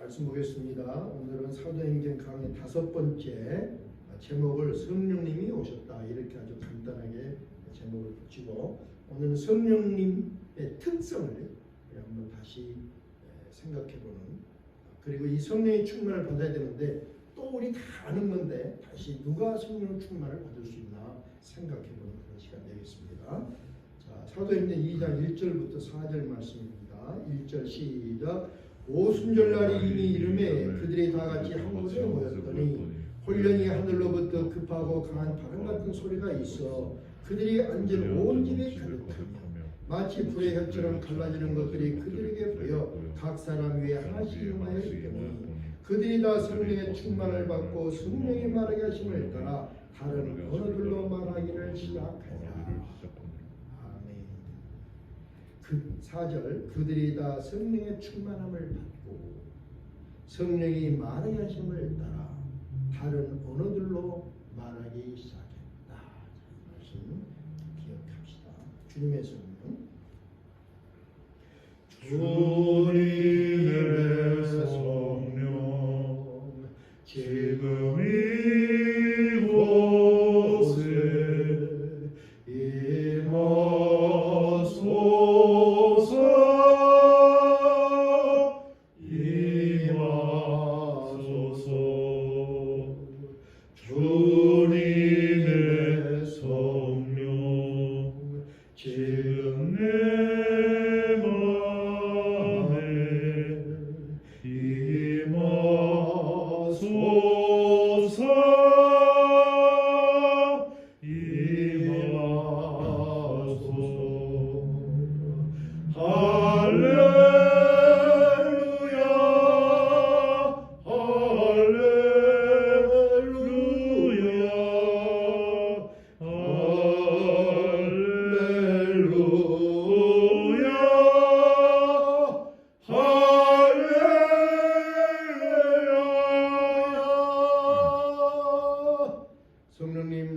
말씀 보겠습니다. 오늘은 사도행전 강의 5번째 제목을 성령님이 오셨다 이렇게 아주 간단하게 제목을 붙이고 오늘은 성령님의 특성을 한번 다시 생각해보는, 그리고 이 성령의 충만을 받아야 되는데 또 우리 다 아는 건데 다시 누가 성령 충만을 받을 수 있나 생각해보는 그런 시간 되겠습니다. 자, 사도행전 2장 1절부터 4절 말씀입니다. 1절 시작. 오순절날이 이미 이름에 그들이 다 같이 한 곳에 모였더니 홀령이 하늘로부터 급하고 강한 바람 같은 소리가 있어 그들이 앉은 온 집에 가득하며 마치 불의 혀처럼 갈라지는 것들이 그들에게 보여 각 사람 위에 하나씩 임하여 있더니 그들이 다 성령의 충만을 받고 성령이 말하게 하심을 따라 다른 언어들로 말하기를 시작하니라. 그 4절 그들이 다 성령의 충만함을 받고 성령이 말하게 하심을 따라 다른 언어들로 말하기 시작했다. 말씀 기억합시다. 주님의 성령, 주님의 성령 지금 이곳에 주님의 성령 지금 내 맘에 임하소서.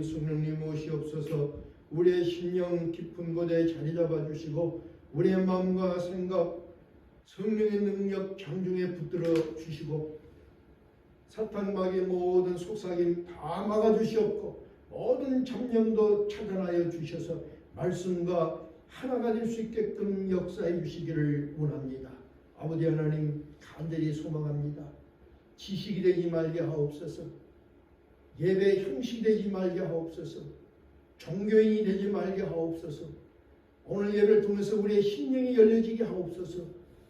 성령님 오시옵소서. 우리의 심령 깊은 곳에 자리 잡아 주시고 우리의 마음과 생각, 성령의 능력 장중에 붙들어 주시고 사탄 마귀의 모든 속삭임 다 막아 주시옵고 모든 잡념도 차단하여 주셔서 말씀과 하나가 될 수 있게끔 역사해 주시기를 원합니다. 아버지 하나님, 간절히 소망합니다. 지식이 되지 말게 하옵소서. 예배 형식이 되지 말게 하옵소서. 종교인이 되지 말게 하옵소서. 오늘 예배를 통해서 우리의 심령이 열려지게 하옵소서.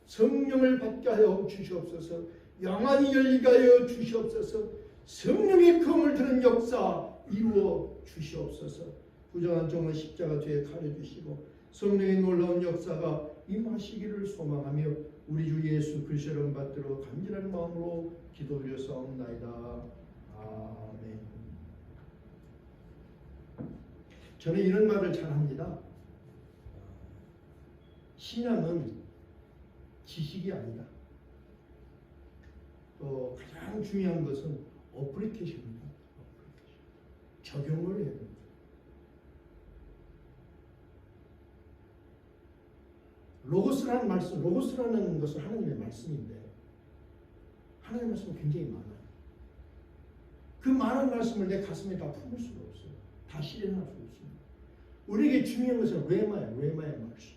성령을 받게 하여 주시옵소서. 영안이 열리게 하여 주시옵소서. 성령의 검을 드는 역사 이루어 주시옵소서. 부정한 종은 십자가 뒤에 가려주시고 성령의 놀라운 역사가 임하시기를 소망하며 우리 주 예수 그리스도를 이름 받들어 간절한 마음으로 기도 올려사옵나이다. 아멘. 저는 이런 말을 잘 합니다. 신앙은 지식이 아니다. 또 가장 중요한 것은 어플리케이션입니다. 적용을 해야 됩니다. 로고스라는 말씀, 로고스라는 것은 하나님의 말씀인데 하나님의 말씀은 굉장히 많아요. 그 많은 말씀을 내 가슴에 다 품을 수가 없어요. 다 실현할 수 없습니다. 우리에게 중요한 것은 레마예요. 레마의 말씀.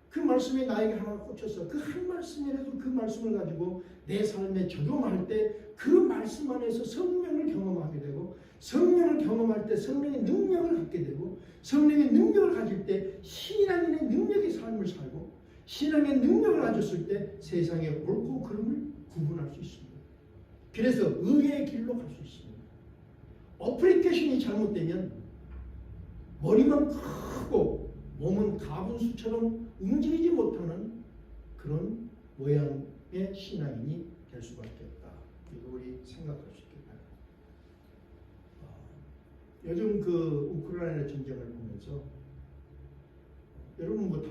그 말씀이 나에게 하나 꽂혀서 그 한 말씀이라도 그 말씀을 가지고 내 삶에 적용할 때 그 말씀 안에서 성령을 경험하게 되고 성령을 경험할 때 성령의 능력을 갖게 되고 성령의 능력을 가질 때 신앙인의 능력의 삶을 살고 신앙의 능력을 가졌을 때 세상의 옳고 그름을 구분할 수 있습니다. 그래서 의의 길로 갈 수 있습니다. 어플리케이션이 잘못되면 머리만 크고 몸은 가분수처럼 움직이지 못하는 그런 모양의 신앙인이 될 수밖에 없다. 이거 우리 생각할 수 있겠다. 요즘 그 우크라이나 전쟁을 보면서 여러분 뭐 다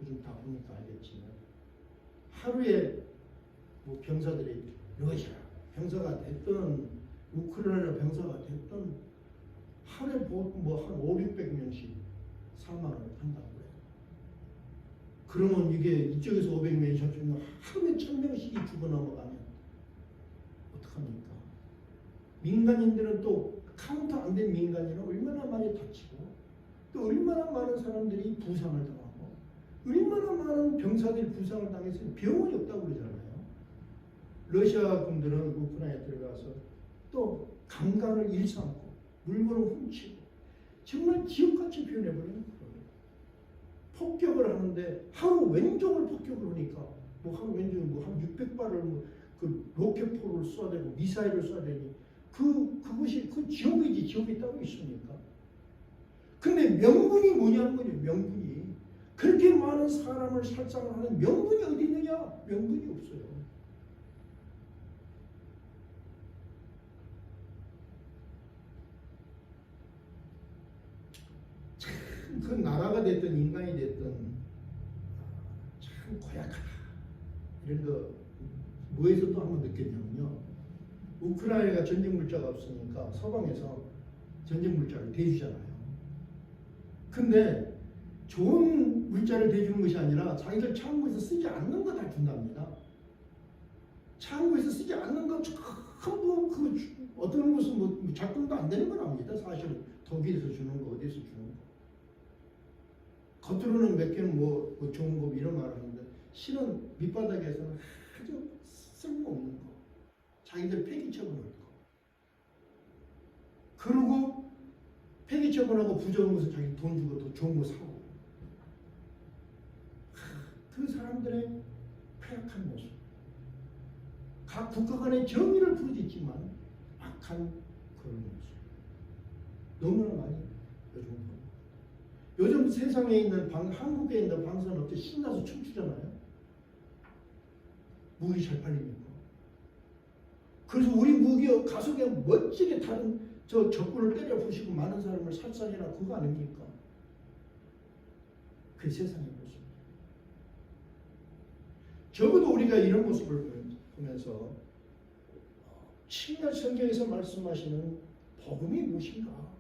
요즘 다 보니까 알겠지만 하루에 뭐 병사들이 러시아 병사가 됐던 우크라이나 병사가 됐던 하루에 뭐 한 500~600명씩 사망을 한다고 해요. 그러면 이게 이쪽에서 500명이 저쪽에서 하루에 1000명씩이 죽어 넘어가면 어떡합니까? 민간인들은 또 카운터 안 된 민간인은 얼마나 많이 다치고 또 얼마나 많은 사람들이 부상을 당하고 얼마나 많은 병사들이 부상을 당해서 병원이 없다고 그러잖아요. 러시아 군들은 우크라이나에 들어가서 또 강간을 일삼고 물건을 훔치고 정말 지옥같이 변해버리는 거예요. 폭격을 하는데 하루 왼종을 폭격을 하니까 뭐 하루 왼종에 뭐한 600발을 그 로켓포를 쏴대고 미사일을 쏴대니 그것이 그 지옥이지 지옥이 따로 있습니까? 근데 명분이 뭐냐는 거죠. 명분이 그렇게 많은 사람을 살상을 하는 명분이 어디 있느냐? 명분이 없어요. 참 그 나라가 됐든 인간이 됐든 참 고약하다. 이런 거 뭐에서 또 한번 느꼈냐면요. 우크라이나가 전쟁 물자가 없으니까 서방에서 전쟁 물자를 대주잖아요. 근데 좋은 물자를 대주는 것이 아니라 자기들 창고에서 쓰지 않는 거 다 준답니다. 창고에서 쓰지 않는 거 전부 그 어떤 곳은 뭐 작동도 안 되는 건 아닙니다. 사실 독일에서 주는 거 어디서 주는 거. 겉으로는 몇 개는 뭐 좋은 거 이런 말을 하는데 실은 밑바닥에서는 아주 쓸모없는 거. 자기들 폐기 처분할 거. 그리고 폐기 처분하고 부정한 것을 자기 돈 주고 더 좋은 거 사고. 그 사람들의 폐악한 모습. 각 국가 간의 정의를 부르짖지만 악한 그런 모습. 너무나 많이 요즘 보입니다. 요즘 세상에 있는 한국에 있는 방산업체 신나서 춤추잖아요. 무기 잘 팔리니까. 그래서 우리 무기 가서 그냥 멋지게 다른 저 적군을 때려 부시고 많은 사람을 살상이나 그거 아닙니까? 그 세상의 모습. 적어도 우리가 이런 모습을 보면서 신약 성경에서 말씀하시는 복음이 무엇인가?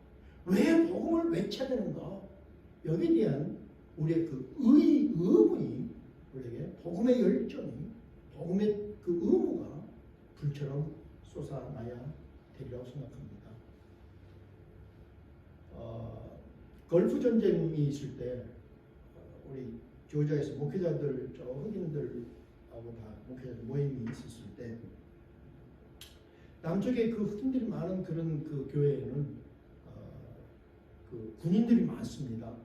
왜 복음을 외쳐야 되는가? 여기에 대한 우리의 그 의문이 우리에게 복음의 열정이 복음의 그 의무가 불처럼 솟아나야 되리라고 생각합니다. 걸프 전쟁이 있을 때 우리 교회에서 목회자들, 저 흑인들하고 다 목회자들 모임이 있었을 때 남쪽에 그 흑인들이 많은 그런 그 교회에는 그 군인들이 많습니다.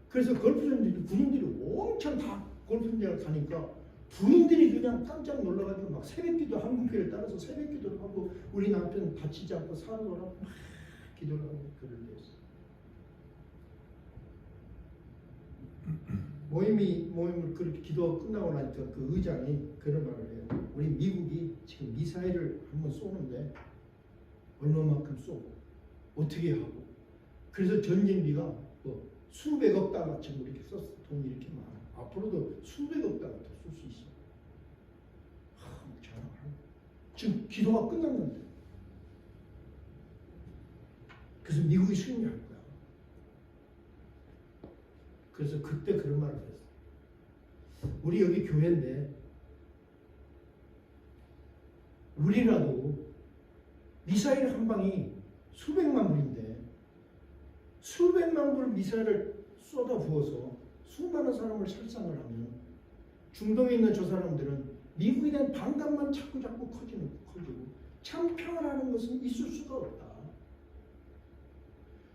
그래서 걸프 전쟁 군인들이 엄청 다 걸프 전쟁을 가니까 부인들이 그냥 깜짝 놀라가지고 막 새벽기도 한국교회를 따라서 새벽기도를 하고 우리 남편 다치지 않고 살아오라고 막 기도를 하고 그를 위해서 모임을 그렇게 기도가 끝나고 나니까 그 의장이 그런 말을 해요. 우리 미국이 지금 미사일을 한번 쏘는데 얼마만큼 쏘고 어떻게 하고 그래서 전쟁비가 뭐 수백억 달러쯤 이렇게 썼어. 돈이 이렇게 많아. 앞으로도 수백억 달러 더 쓸 수 있어. 자랑하는 지금 기도가 끝났는데 그래서 미국이 승리할 거야. 그래서 그때 그런 말을 했어. 우리 여기 교회인데 우리라도 미사일 한 방이 수백만 불인데 수백만 불 미사일을 쏟아 부어서 수많은 사람을 살상을 하면 중동에 있는 저 사람들은 미국에 대한 반감만 자꾸 커지고 참 평화라는 것은 있을 수가 없다.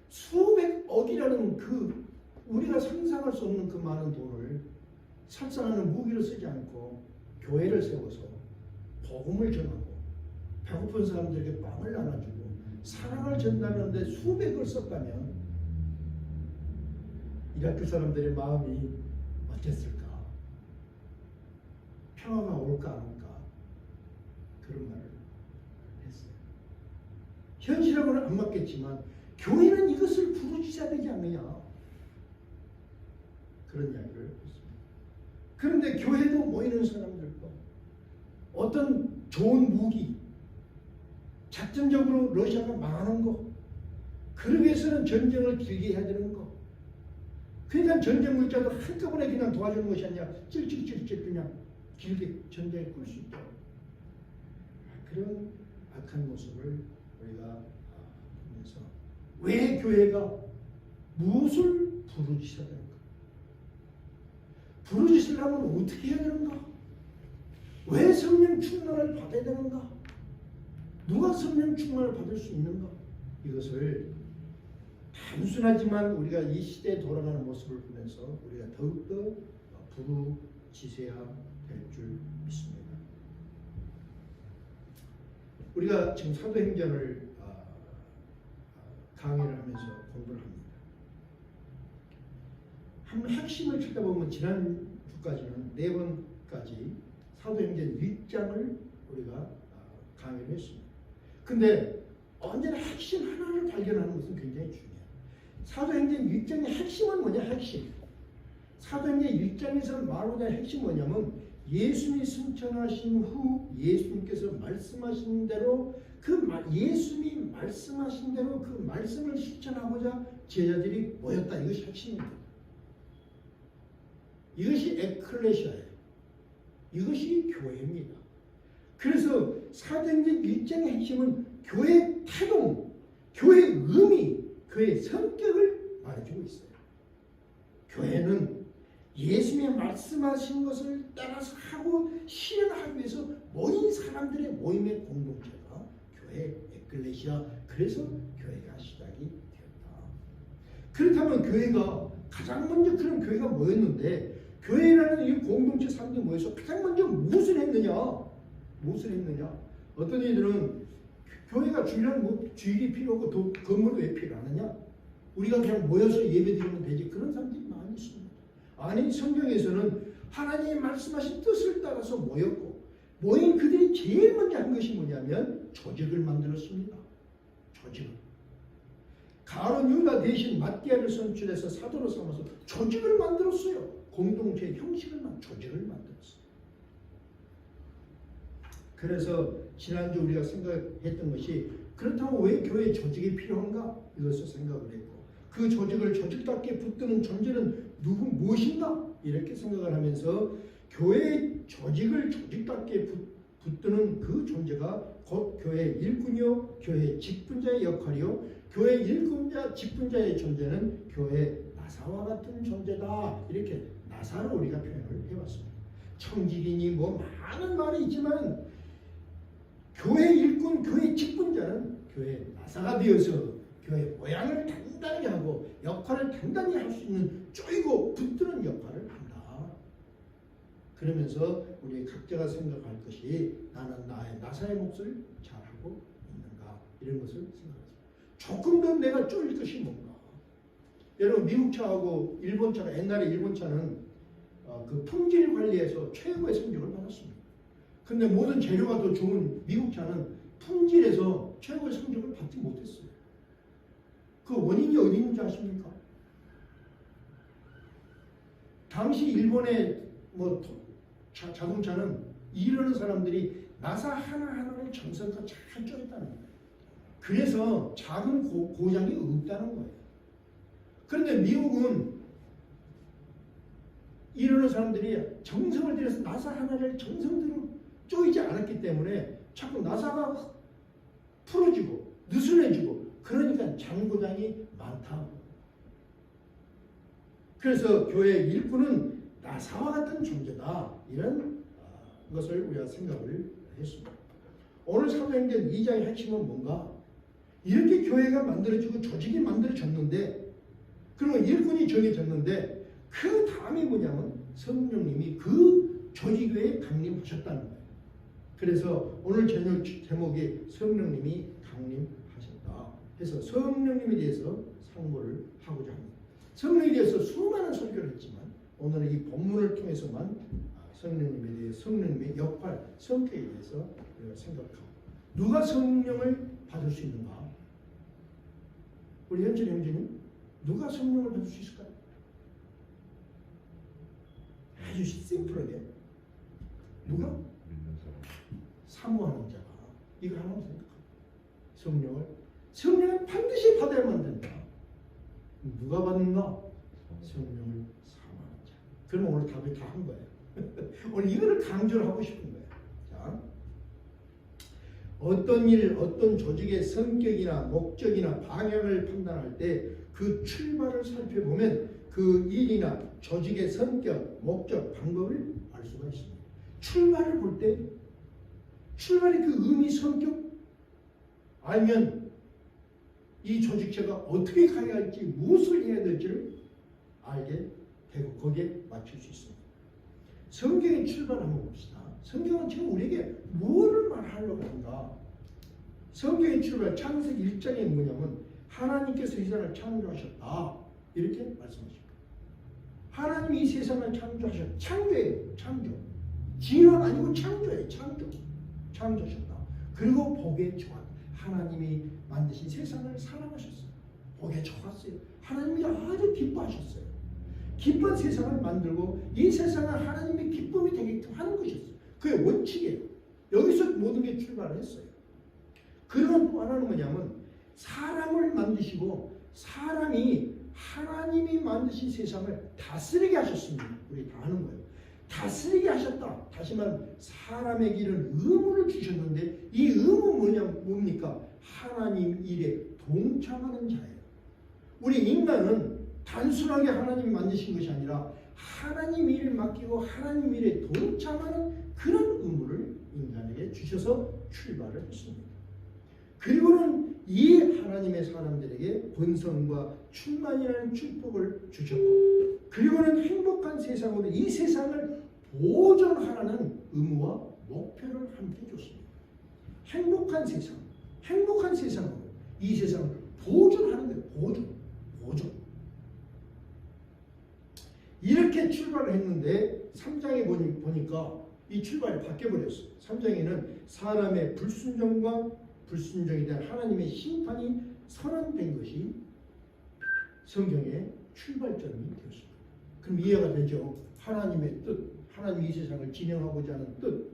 수백억이라는 그 우리가 상상할 수 없는 그 많은 돈을 살상하는 무기로 쓰지 않고 교회를 세워서 복음을 전하고 배고픈 사람들에게 빵을 나눠주고 사랑을 전달하는데 수백을 썼다면 이라크 사람들의 마음이 어땠을까? 평화가 올까 안 올까? 그런 말을 했어요. 현실하고는 안 맞겠지만 교회는 이것을 부르짖어야 되지 않느냐? 그런 이야기를 했습니다. 그런데 교회도 모이는 사람들도 어떤 좋은 무기, 작전적으로 러시아가 망하는 거, 그러기 위해서는 전쟁을 길게 해야 되는 거, 그러니까 전쟁 물자도 한꺼번에 그냥 도와주는 것이 아니라 찔찔찔찔 그냥 길게 전쟁을 끌 수 있다. 그런 악한 모습을 우리가 보면서 왜 교회가 무엇을 부르짖어야 되는가? 부르짖으려 하면 어떻게 해야 되는가? 왜 성령 충만을 받아야 되는가? 누가 성령 충만을 받을 수 있는가? 이것을 단순하지만 우리가 이 시대에 돌아가는 모습을 보면서 우리가 더욱더 부르짖어야 될 줄 믿습니다. 우리가 지금 사도행전을 강의를 하면서 공부를 합니다. 한 핵심을 찾아보면 지난주까지는 4번까지 사도행전 1장을 우리가 강의를 했습니다. 근데 언제나 핵심 하나를 발견하는 것은 굉장히 중요해요. 사도행전 1장의 핵심은 뭐냐? 핵심. 사도행전 1장에서 말하는 핵심이 뭐냐면 예수님이 승천하신 후 예수님께서 말씀하신 대로 예수님이 말씀하신 대로 그 말씀을 실천하고자 제자들이 모였다. 이것이 핵심입니다. 이것이 에클레시아예요. 이것이 교회입니다. 그래서 사도행전 1장의 핵심은 교회의 태동, 교회의 의미, 교회의 성격을 말해주고 있어요. 교회는 예수님이 말씀하신 것을 따라서 하고 실현하기 위해서 모인 사람들의 모임의 공동체가 교회 에클레시아. 그래서 교회가 시작이 되었다. 그렇다면 교회가 가장 먼저 그런 교회가 뭐였는데 교회라는 이 공동체 사람들이 모여서 가장 먼저 무엇을 했느냐? 무엇을 했느냐? 어떤 이들은 교회가 주일이 필요하고 건물이 왜 필요하느냐? 우리가 그냥 모여서 예배드리면 되지. 그런 사람들이 많이 있습니다. 아니, 성경에서는 하나님이 말씀하신 뜻을 따라서 모였고 모인 그들이 제일 먼저 한 것이 뭐냐면 조직을 만들었습니다. 조직을. 가룟 유다 대신 마띠아를 선출해서 사도로 삼아서 조직을 만들었어요. 공동체의 형식을 조직을 만들었어요. 그래서 지난주 우리가 생각했던 것이 그렇다면 왜 교회 조직이 필요한가? 이것을 생각을 했고 그 조직을 조직답게 붙드는 존재는 무엇인가? 이렇게 생각을 하면서 교회의 조직을 조직답게 붙드는 그 존재가 곧 교회의 일꾼이요 교회의 직분자의 역할이요 교회의 일꾼자 직분자의 존재는 교회의 나사와 같은 존재다. 이렇게 나사로 우리가 표현을 해봤습니다. 청지기니 뭐 많은 말이 있지만 교회 일꾼, 교회 직분자는 교회 나사가 되어서 교회 모양을 단단히 하고 역할을 단단히 할 수 있는 쪼이고 붙드는 역할을 한다. 그러면서 우리 각자가 생각할 것이 나는 나의 나사의 몫을 잘하고 있는가 이런 것을 생각합니다. 조금 더 내가 쪼일 것이 뭔가. 여러분 미국 차하고 일본 차가 옛날에 일본 차는 그 품질 관리에서 최고의 성적을 받았습니다. 근데 모든 재료가 더 좋은 미국 차는 품질에서 최고의 성적을 받지 못했어요. 그 원인이 어디 있는지 아십니까? 당시 일본의 자동차는 이러는 사람들이 나사 하나하나를 정성껏 잘 쪼였다는 거예요. 그래서 작은 고장이 없다는 거예요. 그런데 미국은 이러는 사람들이 정성을 들여서 나사 하나를 정성대로 쪼이지 않았기 때문에 자꾸 나사가 풀어지고 느슨해지고 그러니까 장고장이 많다. 그래서 교회 일꾼은 나사와 같은 존재다. 이런 것을 우리가 생각을 했습니다. 오늘 사도행전 2장의 핵심은 뭔가? 이렇게 교회가 만들어지고 조직이 만들어졌는데 그러면 일꾼이 정해졌는데 그 다음이 뭐냐면 성령님이 그 조직에 강림하셨다는 거예요. 그래서 오늘 저녁 제목이 성령님이 강림하셨다. 그래서 성령님에 대해서 상고를 하고자 합니다. 성령에 대해서 수많은 설교를 했지만 오늘은 이 본문을 통해서만 성령님에 대해 성령님의 역할, 성격에 대해서 우리가 생각하고 누가 성령을 받을 수 있는가? 우리 현철 형제님 누가 성령을 받을 수 있을까요? 아주 심플하게 누가? 사모하는 자가 이거 하나만 생각합니다. 성령을 반드시 받아야만 된다. 누가 받는가? 성령을 사모하는 자. 그러면 오늘 답이 다 한 거예요. 오늘 이거를 강조를 하고 싶은 거예요. 자, 어떤 일, 어떤 조직의 성격이나 목적이나 방향을 판단할 때 그 출발을 살펴보면 그 일이나 조직의 성격, 목적, 방법을 알 수가 있습니다. 출발을 볼 때 출발의 그 의미, 성격 알면 이 조직체가 어떻게 가야 할지, 무엇을 해야 될지를 알게 되고 거기에 맞출 수 있습니다. 성경의 출발 한번 봅시다. 성경은 지금 우리에게 무엇을 말하려고 하는가? 성경의 출발, 창세기 1장에 뭐냐면 하나님께서 이 세상을 창조하셨다. 이렇게 말씀하십니다. 하나님이 이 세상을 창조하셨다. 창조예요. 창조. 진화가 아니고 창조예요. 창조하셨다. 그리고 복에 좋았다. 하나님이 만드신 세상을 사랑하셨어요. 복에 좋았어요. 하나님이 아주 기뻐하셨어요. 기쁜 세상을 만들고 이 세상을 하나님의 기쁨이 되게끔 하는 것이었어요. 그게 원칙이에요. 여기서 모든 게 출발을 했어요. 그리고 또 하나는 뭐냐면 사람을 만드시고 사람이 하나님이 만드신 세상을 다스리게 하셨습니다. 우리 다 아는 거예요. 다스리게 하셨다. 다시 말하면 사람에게 이런 의무를 주셨는데 이 의무 뭡니까? 하나님 일에 동참하는 자예요. 우리 인간은 단순하게 하나님이 만드신 것이 아니라 하나님 일을 맡기고 하나님 일에 동참하는 그런 의무를 인간에게 주셔서 출발을 했습니다. 그리고는 이 하나님의 사람들에게 번성과 충만이라는 축복을 주셨고 그리고는 행복한 세상으로 이 세상을 보존하라는 의무와 목표를 함께 줬습니다. 행복한 세상으로 이 세상을 보존하는 거예요. 보존. 이렇게 출발을 했는데 3장에 보니까 이 출발이 바뀌어버렸어요. 3장에는 사람의 불순종과 불순종에 대한 하나님의 심판이 선언된 것이 성경의 출발점이 되었습니다. 그럼 이해가 되죠? 하나님의 뜻, 하나님이 이 세상을 진행하고자 하는 뜻,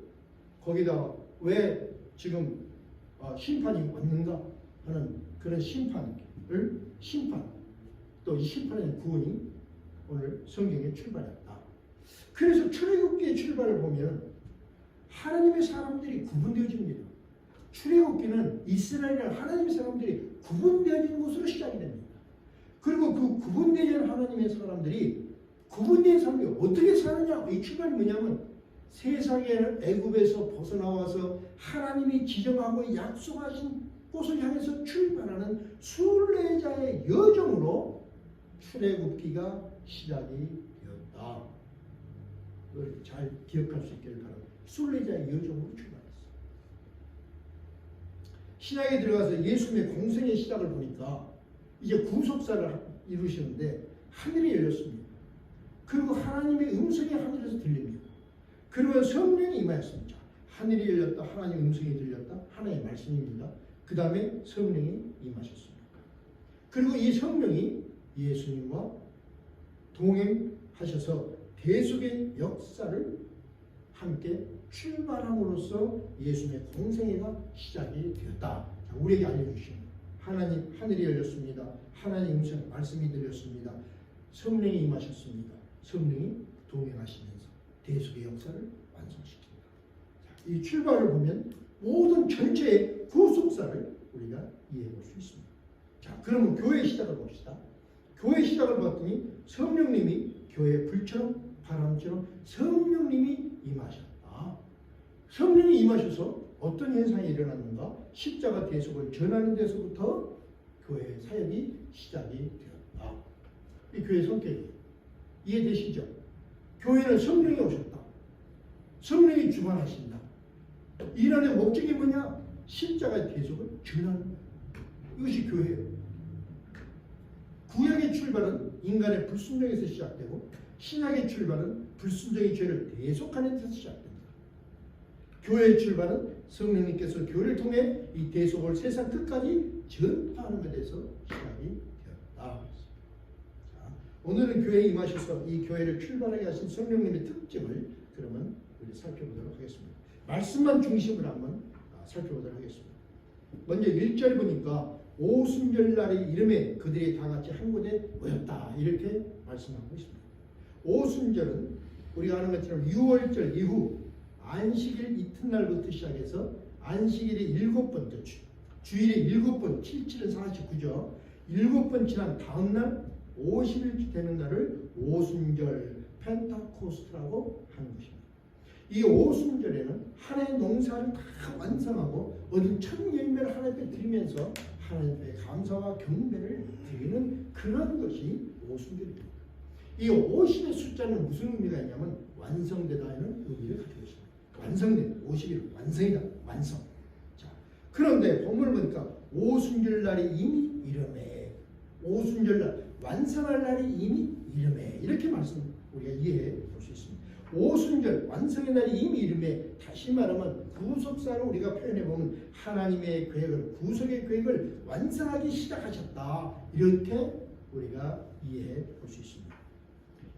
거기다가 왜 지금 심판이 왔는가 하는 그런 심판, 또 이 심판의 구원이 오늘 성경의 출발이었다. 그래서 출애굽기의 출발을 보면 하나님의 사람들이 구분되어집니다. 출애굽기는 이스라엘이나 하나님의 사람들이 구분되어진 곳으로 시작이 됩니다. 그리고 그 구분되어진 하나님의 사람들이 구분된 사람들이 어떻게 사느냐? 이 출발이 뭐냐면 세상에 애굽에서 벗어나와서 하나님이 지정하고 약속하신 곳을 향해서 출발하는 순례자의 여정으로 출애굽기가 시작이 되었다. 이걸 잘 기억할 수 있기를 바랍니다. 순례자의 여정으로 출발했어요. 신약에 들어가서 예수님의 공생의 시작을 보니까 이제 구속사를 이루시는데 하늘이 열렸습니다. 그리고 하나님의 음성이 하늘에서 들립니다. 그리고 성령이 임하였습니다. 하늘이 열렸다. 하나님의 음성이 들렸다. 하나님의 말씀입니다. 그 다음에 성령이 임하셨습니다. 그리고 이 성령이 예수님과 동행하셔서 대속의 역사를 함께 출발함으로써 예수님의 공생애가 시작이 되었다. 자, 우리에게 알려주십니다. 하나님 하늘이 열렸습니다. 하나님 음성 말씀이 들렸습니다. 성령이 임하셨습니다. 성령이 동행하시면서 대속의 역사를 완성시킵니다. 자, 이 출발을 보면 모든 전체의 구속사를 우리가 이해해 볼 수 있습니다. 자, 그러면 교회의 시작을 봅시다. 교회의 시작을 봤더니 성령님이 교회의 불처럼 바람처럼 성령님이 임하셨다. 성령이 임하셔서 어떤 현상이 일어났는가? 십자가 대속을 전하는 데서부터 교회의 사역이 시작이 되었다. 이 교회의 성격이 이해되시죠? 교회는 성령이 오셨다. 성령이 주관하신다. 이란의 목적이 뭐냐? 십자가의 대속을 전하는 거예요. 이것이 교회예요. 구약의 출발은 인간의 불순종에서 시작되고 신약의 출발은 불순종의 죄를 대속하는 데서 시작됩니다. 교회의 출발은 성령님께서 교회를 통해 이 대속을 세상 끝까지 전파하는 것에서 시작이 되었다. 자, 오늘은 교회에 임하셔서 이 교회를 출발하게 하신 성령님의 특징을 그러면 우리 살펴보도록 하겠습니다. 말씀만 중심으로 한번 살펴보도록 하겠습니다. 먼저 1절 보니까 오순절날의 이름에 그들이 다 같이 한 곳에 모였다. 이렇게 말씀하고 있습니다. 오순절은 우리가 아는 것처럼 유월절 이후 안식일 이튿날부터 시작해서 안식일이 7번째 주일이 7번 77은 49죠. 7번 지난 다음날 50일 되는 날을 오순절 펜타코스트라고 하는 것입니다. 이 오순절에는 한 해 농사를 다 완성하고 얻은 첫 열매를 하나님께 드리면서 하나님께 감사와 경배를 드리는 그런 것이 오순절입니다. 이 50의 숫자는 무슨 의미가 있냐면 완성되다는 의미를 가지고 있습니다. 완성된 50일 완성이다. 완성. 자, 그런데 본문을 보니까 오순절 날이 이미 이름에 오순절 날 완성할 날이 이미 이름에 이렇게 말씀 우리가 이해해 볼 수 있습니다. 오순절 완성의 날이 이미 이름에 다시 말하면 구속사로 우리가 표현해 보면 하나님의 계획을 구속의 계획을 완성하기 시작하셨다 이렇게 우리가 이해해 볼 수 있습니다.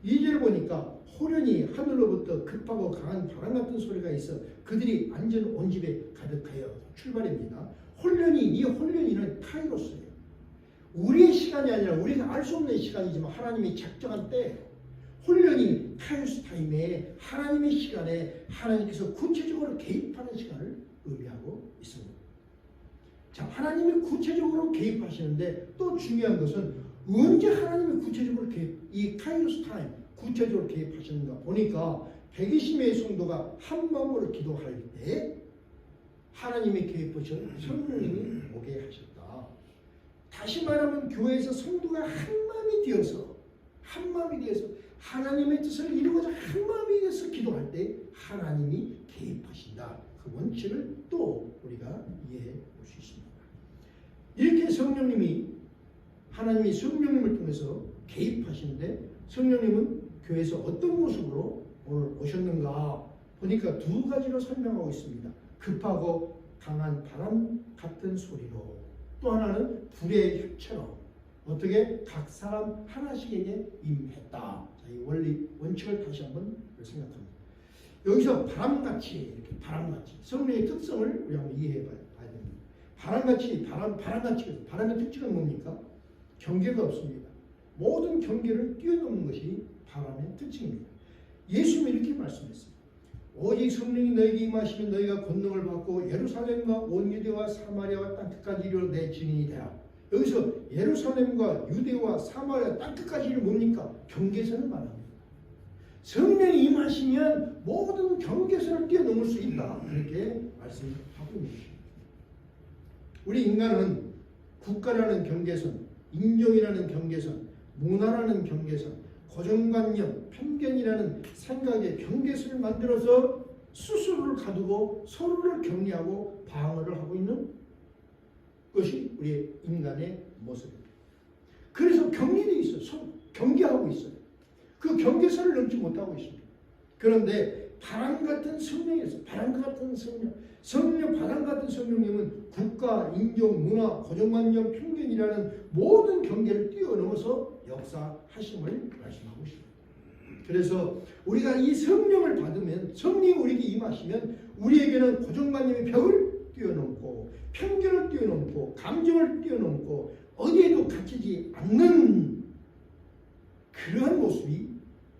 2절 보니까 호련히 하늘로부터 급하고 강한 바람 같은 소리가 있어 그들이 안전 온 집에 가득하여 출발입니다. 홀련히 이 홀련히는 카이로스예요. 우리의 시간이 아니라 우리가 알 수 없는 시간이지만 하나님이 작정한 때 홀련히 카이로스 타임에 하나님의 시간에 하나님께서 구체적으로 개입하는 시간을 의미하고 있습니다. 자, 하나님이 구체적으로 개입하시는데 또 중요한 것은 언제 하나님이 구체적으로 이 카이로스 타임 구체적으로 개입하시는가 보니까 120명의 성도가 한 마음으로 기도할 때 하나님이 개입하셔 성령님이 오게 하셨다. 다시 말하면 교회에서 성도가 한 마음이 되어서 하나님의 뜻을 이루고자 한 마음이 되어서 기도할 때 하나님이 개입하신다. 그 원칙을 또 우리가 이해해 볼 수 있습니다. 이렇게 하나님이 성령님을 통해서 개입하시는데 성령님은 교회에서 어떤 모습으로 오늘 오셨는가 보니까 두 가지로 설명하고 있습니다. 급하고 강한 바람 같은 소리로 또 하나는 불의 혀처럼 어떻게 각 사람 하나씩에게 임했다. 자, 이 원칙을 다시 한번 생각합니다. 여기서 바람같이 이렇게 바람같이 성령의 특성을 우리 한번 이해해 봐야 됩니다. 바람의 특징은 뭡니까? 경계가 없습니다. 모든 경계를 뛰어넘는 것이 바람의 특징입니다. 예수님이 이렇게 말씀했습니다. 오직 성령이 너에게 임하시면 너희가 권능을 받고 예루살렘과 온 유대와 사마리아와 땅끝까지 이르러 내 증인이 되라. 여기서 예루살렘과 유대와 사마리아 땅끝까지 이르러 뭡니까? 경계선을 말합니다. 성령이 임하시면 모든 경계선을 뛰어넘을 수 있다. 이렇게 말씀하고 있는 것입니다. 우리 인간은 국가라는 경계선, 인종이라는 경계선, 문화라는 경계선, 고정관념, 편견이라는 생각의 경계선을 만들어서 스스로를 가두고 서로를 격리하고 방어를 하고 있는 것이 우리 인간의 모습입니다. 그래서 격리되어 있어요. 경계하고 있어요. 그 경계선을 넘지 못하고 있습니다. 그런데 바람 같은 성령에서 바람 같은 성령님은 국가, 인종, 문화, 고정관념, 편견이라는 모든 경계를 뛰어넘어서 역사하심을 말씀하고 있습니다. 그래서 우리가 이 성령을 받으면 성령이 우리에게 임하시면 우리에게는 고정관념의 벽을 뛰어넘고 편견을 뛰어넘고 감정을 뛰어넘고 어디에도 갇히지 않는 그러한 모습이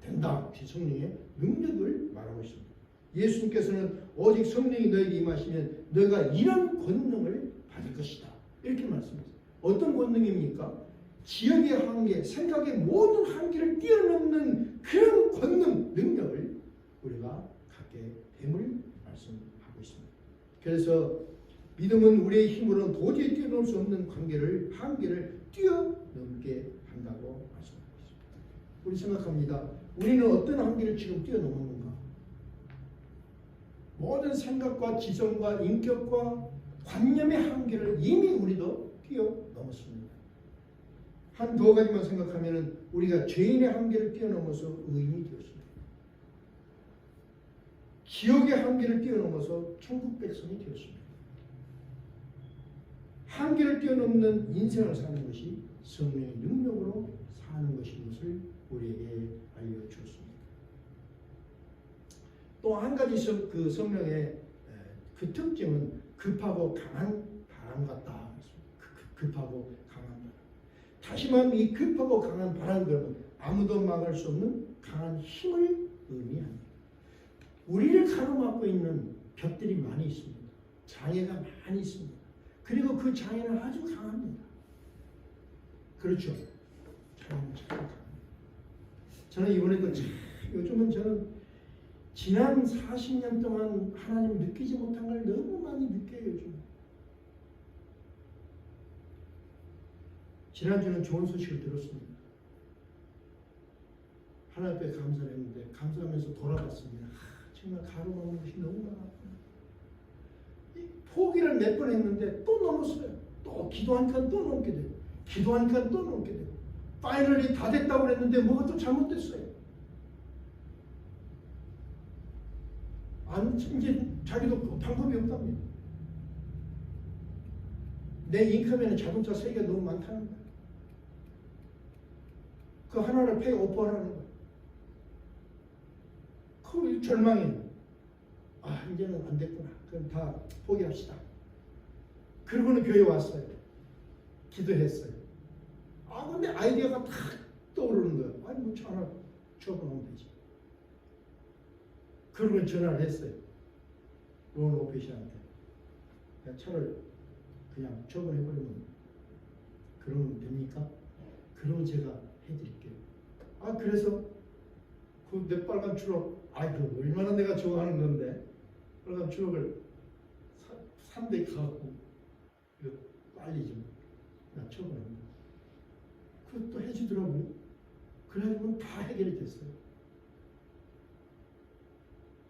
된다. 성령의 능력을 말하고 있습니다. 예수님께서는 오직 성령이 너에게 임하시면 너가 이런 권능을 받을 것이다. 이렇게 말씀하셨습니다. 어떤 권능입니까? 지역의 한계, 생각의 모든 한계를 뛰어넘는 그런 권능, 능력을 우리가 갖게 됨을 말씀하고 있습니다. 그래서 믿음은 우리의 힘으로는 도저히 뛰어넘을 수 없는 한계를 뛰어넘게 한다고 말씀하고 있습니다. 우리 생각합니다. 우리는 어떤 한계를 지금 뛰어넘었는가? 모든 생각과 지성과 인격과 관념의 한계를 이미 우리도 뛰어넘었습니다. 한 두 가지만 생각하면 우리가 죄인의 한계를 뛰어넘어서 의인이 되었습니다. 지옥의 한계를 뛰어넘어서 천국 백성이 되었습니다. 한계를 뛰어넘는 인생을 사는 것이 성령의 능력으로 사는 것인 것을 우리에게 알려주었습니다. 또 한 가지 그 성령의 그 특징은 급하고 강한 바람 같다. 급하고 강한 바람. 다시 말하면 이 급하고 강한 바람 그러면 아무도 막을 수 없는 강한 힘을 의미합니다. 우리를 가로막고 있는 벽들이 많이 있습니다. 장애가 많이 있습니다. 그리고 그 장애는 아주 강합니다. 그렇죠? 장애는 참 강합니다. 저는 이번에도 요즘은 저는 지난 40년 동안 하나님을 느끼지 못한 걸 너무 많이 느껴요. 요즘. 지난주는 좋은 소식을 들었습니다. 하나님 앞에 감사를 했는데 감사하면서 돌아봤습니다. 정말 가로막는 것이 너무 많았구나. 포기를 몇 번 했는데 또 넘었어요. 또 기도하니까 또 넘게 되고 기도하니까 또 넘게 되고 파이널이 다 됐다고 그랬는데 뭐가 또 잘못됐어요. 안, 이제 자기도 방법이 없답니다. 내 인컴에는 자동차 세계가 너무 많다는 거예요. 그 하나를 페이 오퍼하라는 거예요. 그 절망이 아 이제는 안 됐구나. 그럼 다 포기합시다. 그러고는 교회 왔어요. 기도했어요. 아 근데 아이디어가 탁 떠오르는 거예요. 아니 뭐 차 하나 줘보면 되지. 그러고는 전화를 했어요. 론 오피시한테. 차를 그냥 처분해버리면 그러면 됩니까? 그러면 제가 해드릴게요. 아 그래서 그 내 빨간 추럭 그 얼마나 내가 좋아하는 건데 빨간 추럭을 3대 갖고 이거 빨리 좀 처분합니다. 그것도 해주더라고요. 그래가지고 다 해결이 됐어요.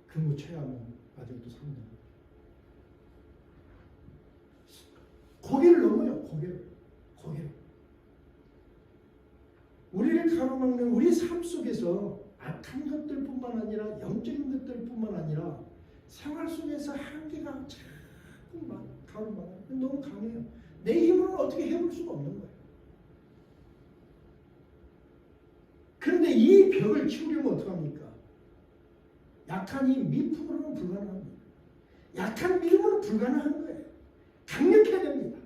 근무 최하면 나중에 또 3년. 고개를 넘어요. 고개를. 우리를 가로막는 우리 삶 속에서 악한 것들뿐만 아니라 영적인 것들뿐만 아니라 생활 속에서 한계가 자꾸 가로막아요. 너무 강해요. 내 힘으로는 어떻게 해볼 수가 없는 거예요. 그런데 이 벽을 치우려면 어떡합니까? 약한 이 미품으로는 불가능합니다. 약한 믿음으로는 불가능한 거예요. 강력해야 됩니다.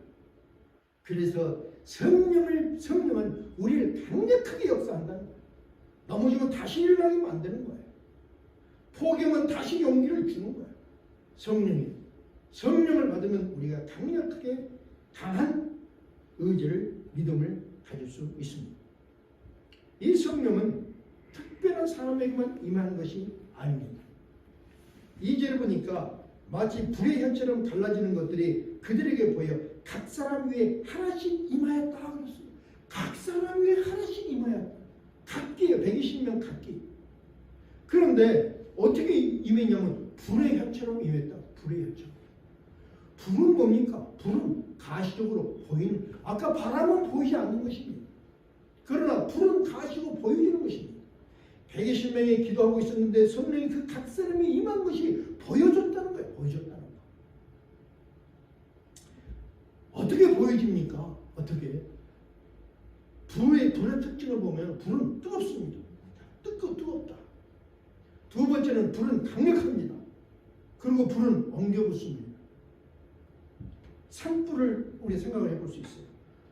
그래서 성령은 우리를 강력하게 역사한다는 거예요. 넘어지면 다시 일어나게 만드는 거예요. 포기하면 다시 용기를 주는 거예요. 성령을 받으면 우리가 강력하게 강한 의지를 믿음을 가질 수 있습니다. 이 성령은 특별한 사람에게만 임하는 것이 아닙니다. 2절을 보니까 마치 불의 혀처럼 갈라지는 것들이 그들에게 보여 각 사람 위에 하나씩 임하였다 그랬어요. 각 사람 위에 하나씩 임하였다. 각기요. 120명 각기. 그런데 어떻게 임했냐면 불의 혀처럼 임했다. 불의 혀처럼. 불은 뭡니까? 불은 가시적으로 보이는, 아까 바람은 보이지 않는 것입니다. 그러나 불은 가시고 보여지는 것입니다. 120명이 기도하고 있었는데 성령이 그 각 사람이 임한 것이 보여줬다는 거예요. 보여줬다는 거. 어떻게 보여집니까? 어떻게? 불의 특징을 보면 불은 뜨겁습니다. 뜨겁다. 두 번째는 불은 강력합니다. 그리고 불은 엉겨붙습니다. 산불을 우리 생각을 해볼 수 있어요.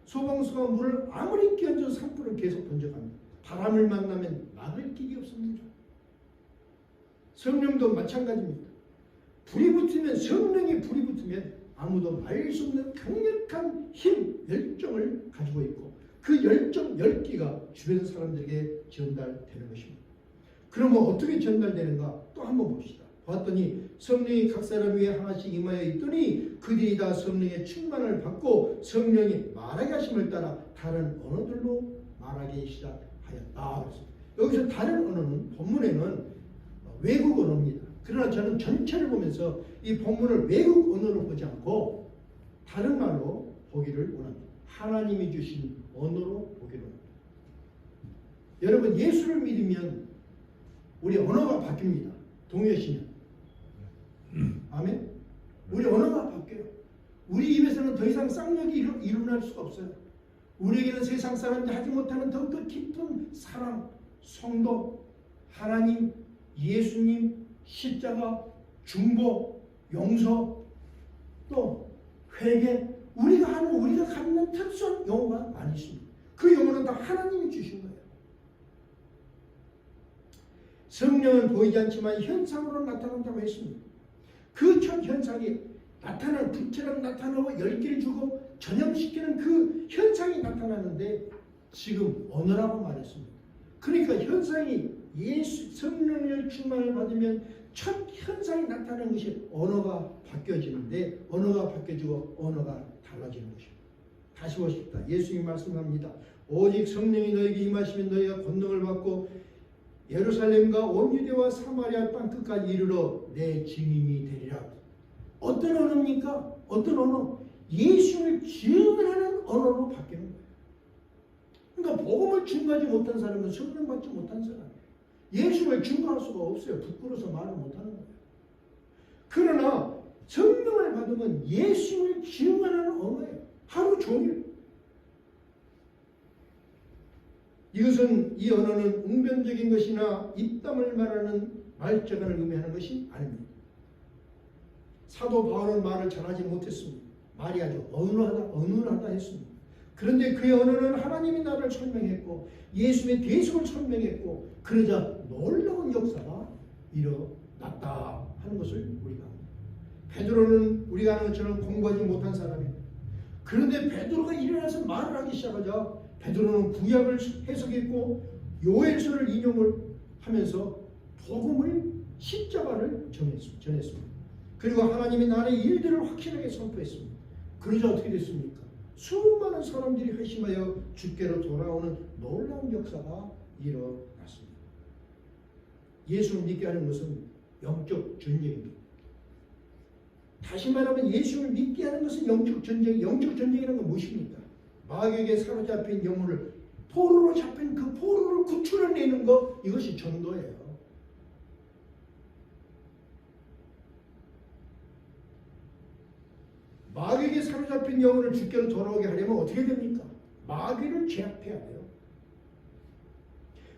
소방수가 물을 아무리 끼얹어도 산불을 계속 번져갑니다. 바람을 만나면 막을 길이 없습니다. 성령도 마찬가지입니다. 성령이 불이 붙으면 아무도 말 수 없는 강력한 힘, 열정을 가지고 있고 그 열정, 열기가 주변 사람들에게 전달되는 것입니다. 그러면 어떻게 전달되는가? 또 한번 봅시다. 봤더니 성령이 각 사람 위에 하나씩 임하여 있더니 그들이 다 성령의 충만을 받고 성령이 말하게 하심을 따라 다른 언어들로 말하기 시작하였다. 여기서 다른 언어는 본문에는 외국 언어입니다. 그러나 저는 전체를 보면서 이 본문을 외국 언어로 보지 않고 다른 말로 보기를 원합니다. 하나님이 주신 언어로 보기를 원합니다. 여러분 예수를 믿으면 우리 언어가 바뀝니다. 동의하시면. 아멘? 우리 언어가 바뀌어요. 우리 입에서는 더 이상 쌍욕이 일어날 수가 없어요. 우리에게는 세상 사람들이 하지 못하는 더욱더 깊은 사랑, 성도, 하나님, 예수님, 십자가, 중보, 용서, 또 회개, 우리가 갖는 특수한 용어가 많이 있습니다. 그 용어는 다 하나님이 주신 거예요. 성령은 보이지 않지만 현상으로 나타난다고 했습니다. 그 첫 현상이 나타나는 불처럼 나타나고 열기를 주고 전염시키는 그 현상이 나타나는데 지금 언어라고 말했습니다. 그러니까 현상이 예수 성령을 충만을 받으면 첫 현상이 나타나는 것이 언어가 바뀌어지는데 언어가 바뀌어지고 언어가 달라지는 것입니다. 다시 보십시다. 예수님이 말씀합니다. 오직 성령이 너에게 임하시면 너희가 권능을 받고 예루살렘과 온 유대와 사마리아 땅 끝까지 이르러 내 증인이 되리라. 어떤 언어입니까? 어떤 언어? 예수를 증언하는 언어로 바뀌는 거예요. 그러니까 복음을 증거하지 못한 사람은 성령 받지 못한 사람이에요. 예수를 증거할 수가 없어요. 부끄러워서 말을 못하는 거예요. 그러나 성령을 받으면 예수를 증언하는 언어예요. 하루 종일. 이 언어는 웅변적인 것이나 입담을 말하는 말재간을 의미하는 것이 아닙니다. 사도 바울은 말을 잘하지 못했습니다. 말이 아주 어눌하다 했습니다. 그런데 그의 언어는 하나님이 나를 설명했고 예수의 대속을 설명했고 그러자 놀라운 역사가 일어났다 하는 것을 우리가 합니다. 베드로는 우리가 아는 것처럼 공부하지 못한 사람입니다. 그런데 베드로가 일어나서 말을 하기 시작하자 베드로는 구약을 해석했고 요엘서를 인용을 하면서 복음을 십자가를 전했습니다. 그리고 하나님의 나라의 일들을 확실하게 선포했습니다. 그러자 어떻게 됐습니까? 수많은 사람들이 회심하여 주께로 돌아오는 놀라운 역사가 일어났습니다. 예수를 믿게 하는 것은 영적 전쟁입니다. 다시 말하면 예수를 믿게 하는 것은 영적 전쟁. 영적 전쟁이라는 건 무엇입니까? 마귀에게 사로잡힌 영혼을 포로로 잡힌 그 포로를 구출해내는 것, 이것이 전도예요. 마귀에게 사로잡힌 영혼을 주께로 돌아오게 하려면 어떻게 됩니까? 마귀를 제압해야 돼요.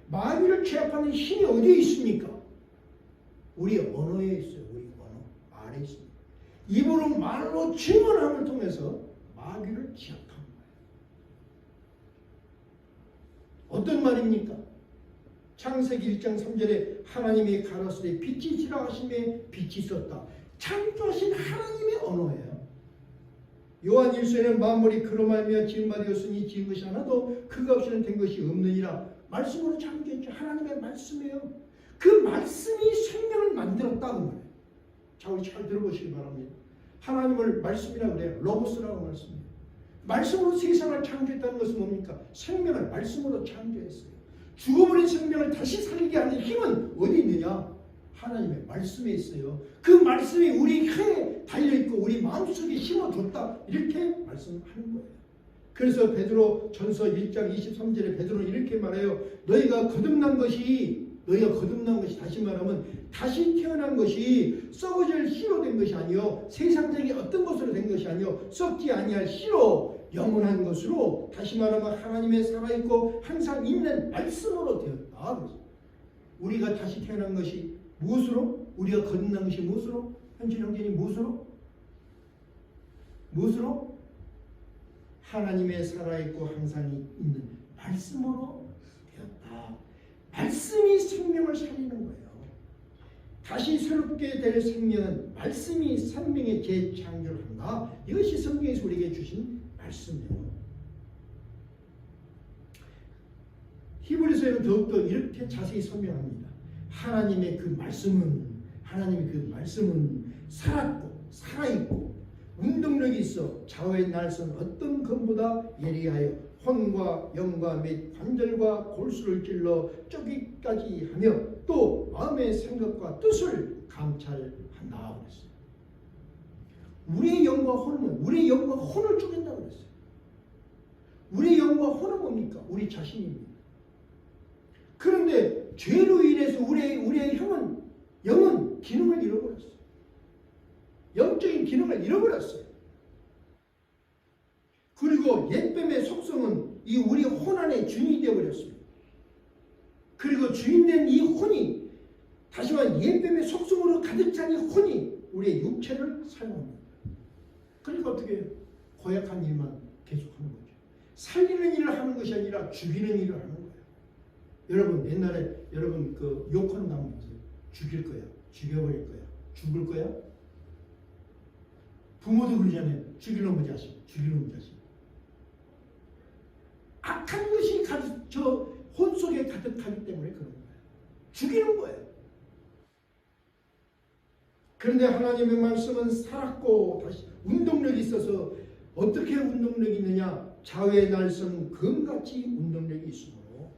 마귀를 제압하는 힘이 어디에 있습니까? 우리 언어에 있어요. 우리 언어. 말에 있습니다. 입으로 말로 증언함을 통해서 마귀를 제압합니다. 어떤 말입니까? 창세기 1장 3절에 하나님이 가라사대 빛이 있으라 하심에 빛이 있었다. 창조하신 하나님의 언어예요. 요한 1서에는 만물이 그로 말미암아 지은 바 되었으니 지은 것이 하나도 그가 없이는 된 것이 없느니라. 말씀으로 창조했죠. 하나님의 말씀이에요. 그 말씀이 생명을 만들었다고 말해요. 자, 우리 잘 들어보시기 바랍니다. 하나님을 말씀이라고 그래요. 로고스라고 말씀해요. 말씀으로 세상을 창조했다는 것은 뭡니까? 생명을 말씀으로 창조했어요. 죽어버린 생명을 다시 살리게 하는 힘은 어디 있느냐? 하나님의 말씀에 있어요. 그 말씀이 우리 혀에 달려있고 우리 마음속에 심어줬다. 이렇게 말씀하는 거예요. 그래서 베드로 전서 1장 23절에 베드로는 이렇게 말해요. 너희가 거듭난 것이 다시 말하면 다시 태어난 것이 썩어질 씨로 된 것이 아니요 세상적인 어떤 것으로 된 것이 아니요 썩지 아니할 씨로 영원한 것으로 다시 말하면 하나님의 살아있고 항상 있는 말씀으로 되었다. 우리가 다시 태어난 것이 무엇으로? 우리가 거듭난 것이 무엇으로? 현실 형제니 무엇으로? 무엇으로? 하나님의 살아있고 항상 있는 말씀으로 되었다. 말씀이 생명을 살리는 거예요. 다시 새롭게 될 생명은 말씀이 생명의 재창조를 한다. 이것이 성경에서 우리에게 주신 말씀이에요. 히브리서에는 더욱더 이렇게 자세히 설명합니다. 하나님의 그 말씀은 살았고 살아있고 운동력이 있어 좌우의 날선 어떤 검보다 예리하여 혼과 영과 및 관절과 골수를 찔러 쪼기까지 하며 또 마음의 생각과 뜻을 감찰한다 그랬어요. 우리의 영과 혼을 쪼갠다고 그랬어요. 우리의 영과 혼은 뭡니까? 우리 자신입니다. 그런데 죄로 인해서 우리의 영은 기능을 잃어버렸어요. 영적인 기능을 잃어버렸어요. 그리고 옛뱀의 속성은 이 우리 혼 안에 주인이 되어버렸습니다. 그리고 주인된 이 혼이 다시 말해 옛뱀의 속성으로 가득 찬 이 혼이 우리의 육체를 사용합니다. 그러니까 어떻게 해요? 고약한 일만 계속하는 거죠. 살리는 일을 하는 것이 아니라 죽이는 일을 하는 거예요. 여러분 옛날에 여러분 그 욕하는 거 보세요. 죽일 거야, 죽여버릴 거야, 죽을 거야. 부모도 그러잖아요. 죽일 놈의 자식, 죽일 놈의 자식. 악한 것이 저 혼 속에 가득하기 때문에 그런 거예요. 죽이는 거예요. 그런데 하나님의 말씀은 살았고 다시 운동력이 있어서 어떻게 운동력이 있느냐? 자외의 날선 금같이 운동력이 있으므로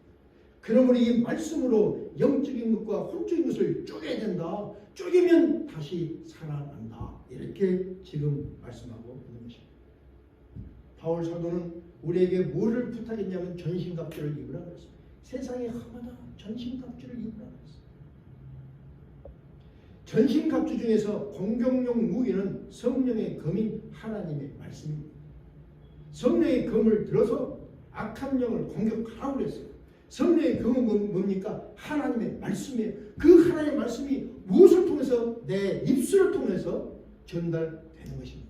그러므로 이 말씀으로 영적인 것과 혼적인 것을 쪼개야 된다. 쪼개면 다시 살아난다. 이렇게 지금 말씀하고 있는 것입니다. 바울 사도는 우리에게 뭐를 부탁했냐면 전신갑주를 입으라 그랬습니다. 세상에 험하다. 전신갑주를 입으라 그랬습니다. 전신갑주 중에서 공격용 무기는 성령의 검인 하나님의 말씀입니다. 성령의 검을 들어서 악한 영을 공격하라고 그랬어요. 성령의 검은 뭡니까? 하나님의 말씀이에요. 그 하나님의 말씀이 무엇을 통해서? 내 입술을 통해서 전달되는 것입니다.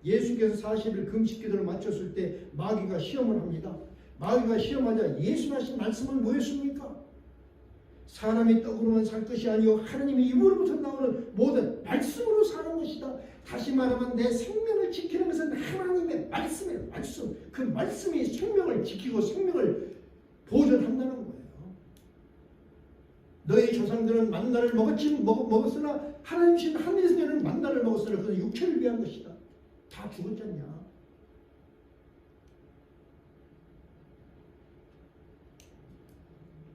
예수께서 40일 금식기도를 마쳤을 때 마귀가 시험을 합니다. 마귀가 시험하자 예수 하신 말씀은 뭐였습니까? 사람이 떡으로만 살 것이 아니요 하나님의 입으로부터 나오는 모든 말씀으로 사는 것이다. 다시 말하면 내 생명을 지키는 것은 하나님의 말씀이에요. 말씀. 그 말씀이 생명을 지키고 생명을 보존한다는 거예요. 너희 조상들은 만나를 먹었으나 하나님이신 하늘에서 내는 만나를 먹었으나 그것은 육체를 위한 것이다. 다 죽었잖냐.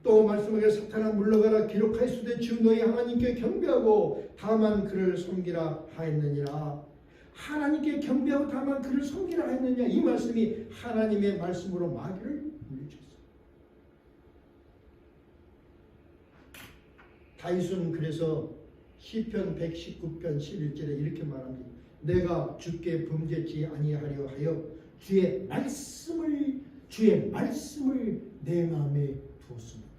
또 말씀하기를 사탄아 물러가라 기록하였으되 주 너희 하나님께 경배하고 다만 그를 섬기라 하였느니라. 하나님께 경배하고 다만 그를 섬기라 하였느냐. 이 말씀이 하나님의 말씀으로 마귀를 물리쳤어요. 다윗은 그래서 시편 119편 11절에 이렇게 말합니다. 내가 주께 범죄치 아니하려 하여 주의 말씀을 내 마음에 두었습니다.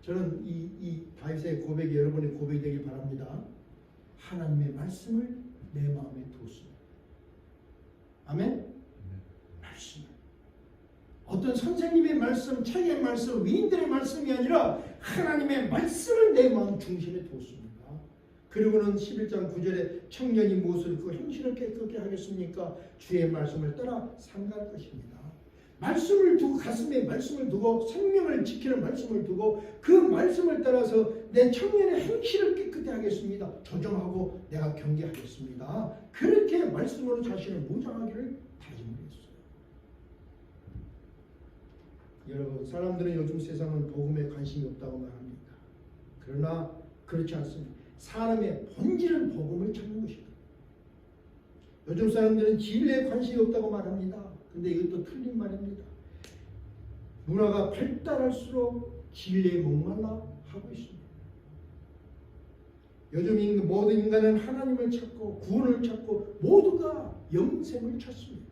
저는 이 다윗의 고백이 여러분의 고백이 되길 바랍니다. 하나님의 말씀을 내 마음에 두었습니다. 아멘? 말씀을. 어떤 선생님의 말씀, 책의 말씀, 위인들의 말씀이 아니라 하나님의 말씀을 내 마음 중심에 두었습니다. 그리고는 11장 9절에 청년이 무엇을 그 행실을 깨끗게 하겠습니까? 주의 말씀을 따라 삼갈 것입니다. 말씀을 두고 가슴에 말씀을 두고 생명을 지키는 말씀을 두고 그 말씀을 따라서 내 청년의 행실을 깨끗게 하겠습니다. 조정하고 내가 경계하겠습니다. 그렇게 말씀으로 자신을 무장하기를 다짐을 했어요. 여러분 사람들은 요즘 세상은 복음에 관심이 없다고 말합니다. 그러나 그렇지 않습니다. 사람의 본질은 복음을 찾는 것입니다. 요즘 사람들은 진리에 관심이 없다고 말합니다. 근데 이것도 틀린 말입니다. 문화가 발달할수록 진리에 목말라 하고 있습니다. 요즘 모든 인간은 하나님을 찾고 구원을 찾고 모두가 영생을 찾습니다.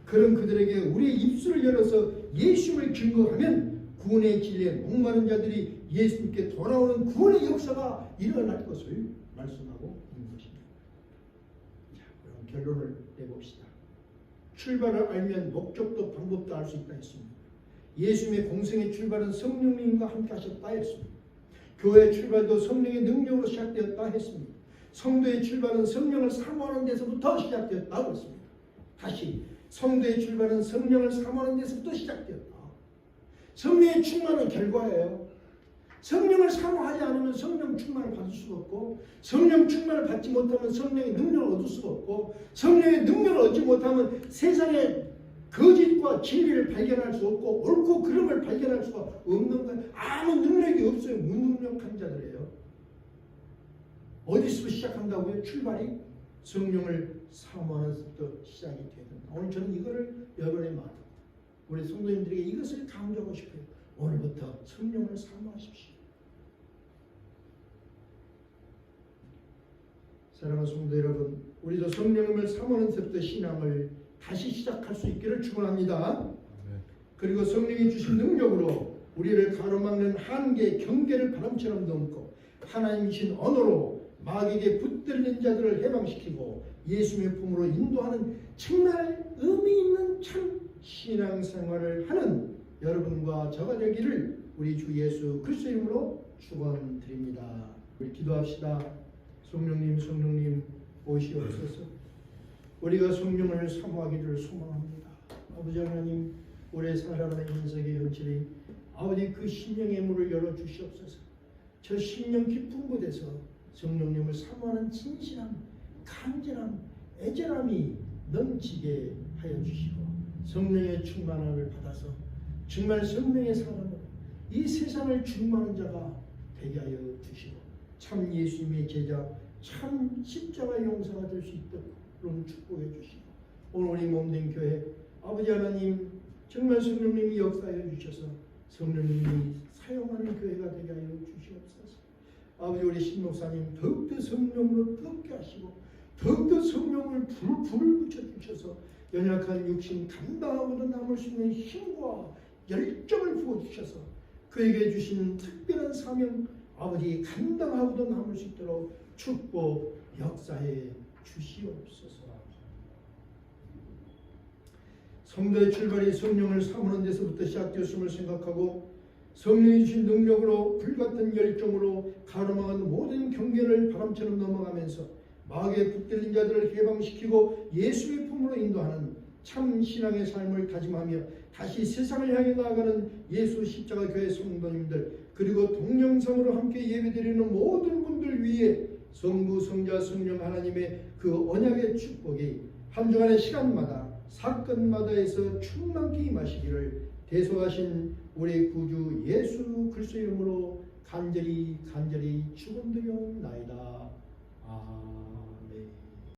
그런 그들에게 우리의 입술을 열어서 예수님을 증거하면 구원의 진리에 목마른 자들이 예수님께 돌아오는 구원의 역사가 일어날 것을 말씀하고 있는 것입니다. 자, 그럼 결론을 내봅시다. 출발을 알면 목적도 방법도 알 수 있다 했습니다. 예수님의 공생의 출발은 성령님과 함께 하셨다 했습니다. 교회의 출발도 성령의 능력으로 시작되었다 했습니다. 성도의 출발은 성령을 사모하는 데서부터 시작되었다고 했습니다. 다시 성도의 출발은 성령을 사모하는 데서부터 시작되었다. 성령의 충만은 결과예요. 성령을 사모하지 않으면 성령 충만을 받을 수가 없고 성령 충만을 받지 못하면 성령의 능력을 얻을 수가 없고 성령의 능력을 얻지 못하면 세상의 거짓과 진리를 발견할 수 없고 옳고 그름을 발견할 수가 없는 거예요. 아무 능력이 없어요. 무능력한 자들이에요. 어디서 시작한다고요? 출발이 성령을 사모하면서부터 시작이 돼야 된다. 오늘 저는 이거를 여러분의 마음 우리 성도님들에게 이것을 강조하고 싶어요. 오늘부터 성령을 사모하십시오. 사랑하는 성도 여러분, 우리도 성령을 사모하는 데부터 신앙을 다시 시작할 수 있기를 축원합니다. 그리고 성령이 주신 능력으로 우리를 가로막는 한계, 경계를 바람처럼 넘고 하나님이신 언어로 마귀에게 붙들린 자들을 해방시키고 예수님의 품으로 인도하는 정말 의미 있는 참 신앙생활을 하는 여러분과 저가 되기를 우리 주 예수 그리스도 이름으로 축원드립니다. 우리 기도합시다. 성령님 오시옵소서. 우리가 성령을 사모하기를 소망합니다. 아버지 하나님, 우리의 살아가는 인생의 현실이 아버지 그 심령의 문을 열어주시옵소서. 저 심령 깊은 곳에서 성령님을 사모하는 진실한 간절한 애절함이 넘치게 하여 주시고 성령의 충만함을 받아서 정말 성령의 사람으로 이 세상을 충만한 자가 되게 하여 주시고 참 예수님의 제자, 참 십자가 용사가 될 수 있도록 축복해 주시고 오늘 우리 몸된 교회 아버지 하나님 정말 성령님이 역사해 주셔서 성령님이 사용하는 교회가 되게 하여 주시옵소서. 아버지 우리 신목사님 더욱더 성령으로 뜨겁게 하시고 더욱더 성령을 불을 붙여주셔서 연약한 육신 감당하고도 남을 수 있는 힘과 열정을 부어주셔서 그에게 주신 특별한 사명 아버지 감당하고도 남을 수 있도록 축복 역사해 주시옵소서. 성도의 출발이 성령을 사모하는 데서부터 시작되었음을 생각하고 성령이 주신 능력으로 불같은 열정으로 가로막은 모든 경계를 바람처럼 넘어가면서 마귀에 붙들린 자들을 해방시키고 예수의 품으로 인도하는 참 신앙의 삶을 다짐하며 다시 세상을 향해 나아가는 예수 십자가 교회 성도님들 그리고 동영상으로 함께 예배드리는 모든 분들 위해 성부 성자 성령 하나님의 그 언약의 축복이 한 주간의 시간마다 사건마다에서 충만히 임하시기를 대속하신 우리 구주 예수 그리스도 이름으로 간절히 축원드려옵나이다. 아멘.